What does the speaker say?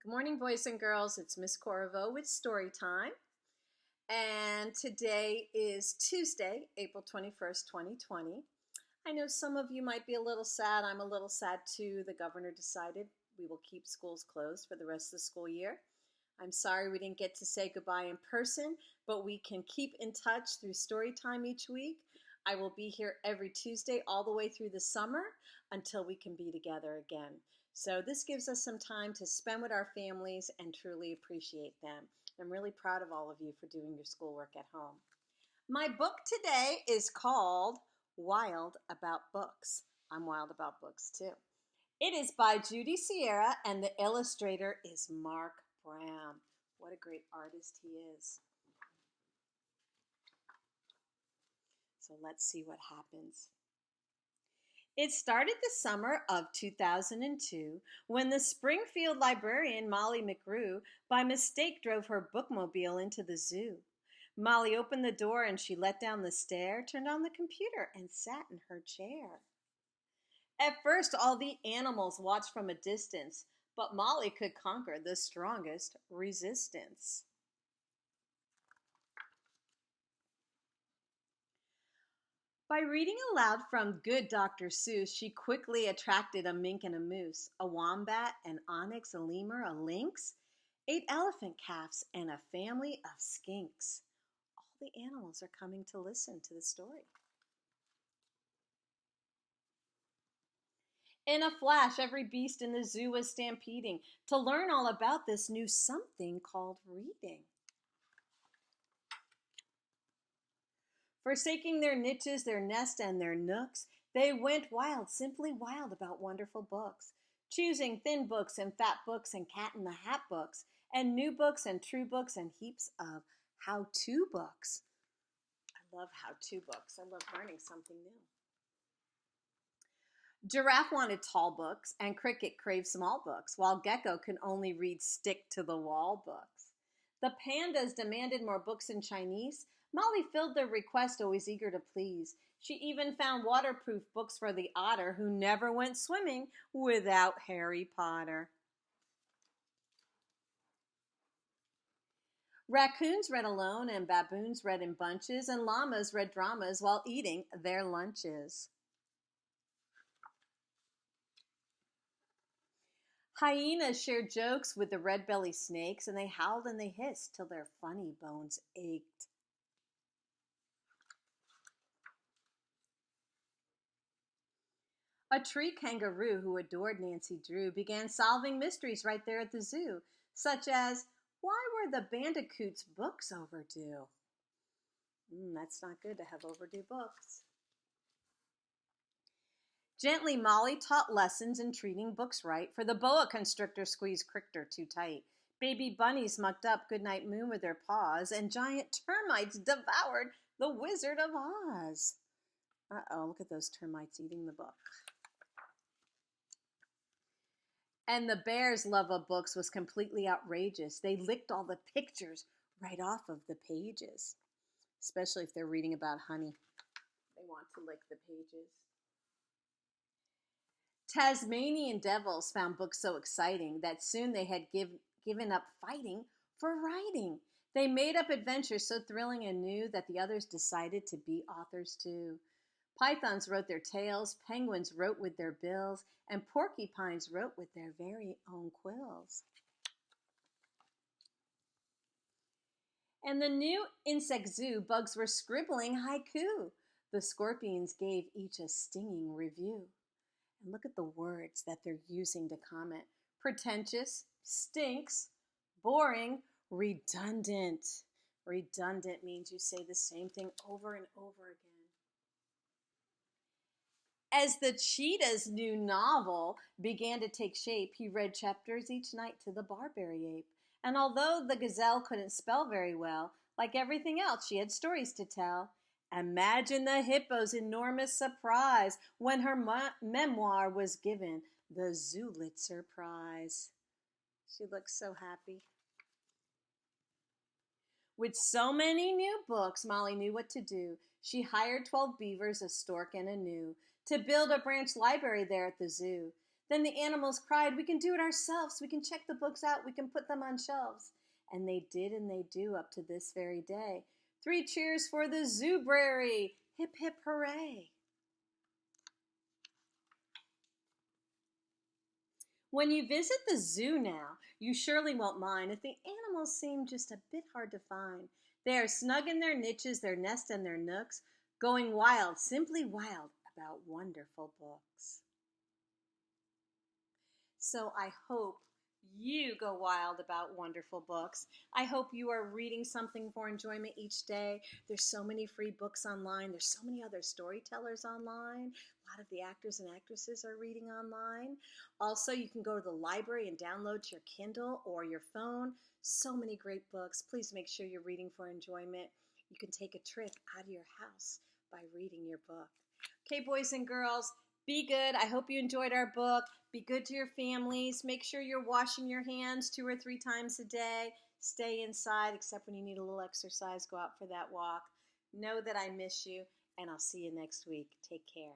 Good morning, boys and girls. It's Miss Corriveau with Story Time. And today is Tuesday, April 21st, 2020. I know some of you might be a little sad. I'm a little sad too. The governor decided we will keep schools closed for the rest of the school year. I'm sorry we didn't get to say goodbye in person, but we can keep in touch through Story Time each week. I will be here every Tuesday all the way through the summer until we can be together again. So this gives us some time to spend with our families and truly appreciate them. I'm really proud of all of you for doing your schoolwork at home. My book today is called Wild About Books. I'm wild about books too. It is by Judy Sierra and the illustrator is Mark Brown. What a great artist he is. So let's see what happens. It started the summer of 2002 when the Springfield librarian Molly McGrew by mistake drove her bookmobile into the zoo. Molly opened the door and she let down the stair, turned on the computer, and sat in her chair. At first, all the animals watched from a distance, but Molly could conquer the strongest resistance. By reading aloud from Good Dr. Seuss, she quickly attracted a mink and a moose, a wombat, an onyx, a lemur, a lynx, 8 elephant calves, and a family of skinks. All the animals are coming to listen to the story. In a flash, every beast in the zoo was stampeding to learn all about this new something called reading. Forsaking their niches, their nest, and their nooks, they went wild, simply wild about wonderful books, choosing thin books and fat books and cat in the hat books, and new books and true books and heaps of how-to books. I love how-to books. I love learning something new. Giraffe wanted tall books, and Cricket craved small books, while Gecko could only read stick-to-the-wall books. The pandas demanded more books in Chinese. Molly filled their request, always eager to please. She even found waterproof books for the otter, who never went swimming without Harry Potter. Raccoons read alone, and baboons read in bunches, and llamas read dramas while eating their lunches. Hyenas shared jokes with the red-bellied snakes, and they howled and they hissed till their funny bones ached. A tree kangaroo who adored Nancy Drew began solving mysteries right there at the zoo, such as, why were the bandicoots' books overdue? That's not good to have overdue books. Gently, Molly taught lessons in treating books right, for the boa constrictor squeezed Crichter too tight. Baby bunnies mucked up Goodnight Moon with their paws, and giant termites devoured The Wizard of Oz. Uh-oh, look at those termites eating the book. And the bears' love of books was completely outrageous. They licked all the pictures right off of the pages, especially if they're reading about honey. They want to lick the pages. Tasmanian devils found books so exciting that soon they had given up fighting for writing. They made up adventures so thrilling and new that the others decided to be authors too. Pythons wrote their tales, penguins wrote with their bills, and porcupines wrote with their very own quills. And the new insect zoo, bugs were scribbling haiku. The scorpions gave each a stinging review. And look at the words that they're using to comment. Pretentious, stinks, boring, redundant. Redundant means you say the same thing over and over again. As the cheetah's new novel began to take shape, he read chapters each night to the barberry ape. And although the gazelle couldn't spell very well, like everything else, she had stories to tell. Imagine the hippo's enormous surprise when her memoir was given the Zulitzer Prize. She looked so happy. With so many new books, Molly knew what to do. She hired 12 beavers, a stork, and a gnu to build a branch library there at the zoo. Then the animals cried, "We can do it ourselves. We can check the books out. We can put them on shelves." And they did, and they do up to this very day. 3 cheers for the Zoobrary! Hip, hip, hooray! When you visit the zoo now, you surely won't mind if the animals seem just a bit hard to find. They are snug in their niches, their nests, and their nooks, going wild, simply wild, about wonderful books. So I hope you go wild about wonderful books. I hope you are reading something for enjoyment each day. There's so many free books online. There's so many other storytellers online. A lot of the actors and actresses are reading online. Also, you can go to the library and download to your Kindle or your phone. So many great books. Please make sure you're reading for enjoyment. You can take a trip out of your house by reading your book. Okay, boys and girls, be good. I hope you enjoyed our book. Be good to your families. Make sure you're washing your hands 2 or 3 times a day. Stay inside, except when you need a little exercise. Go out for that walk. Know that I miss you, and I'll see you next week. Take care.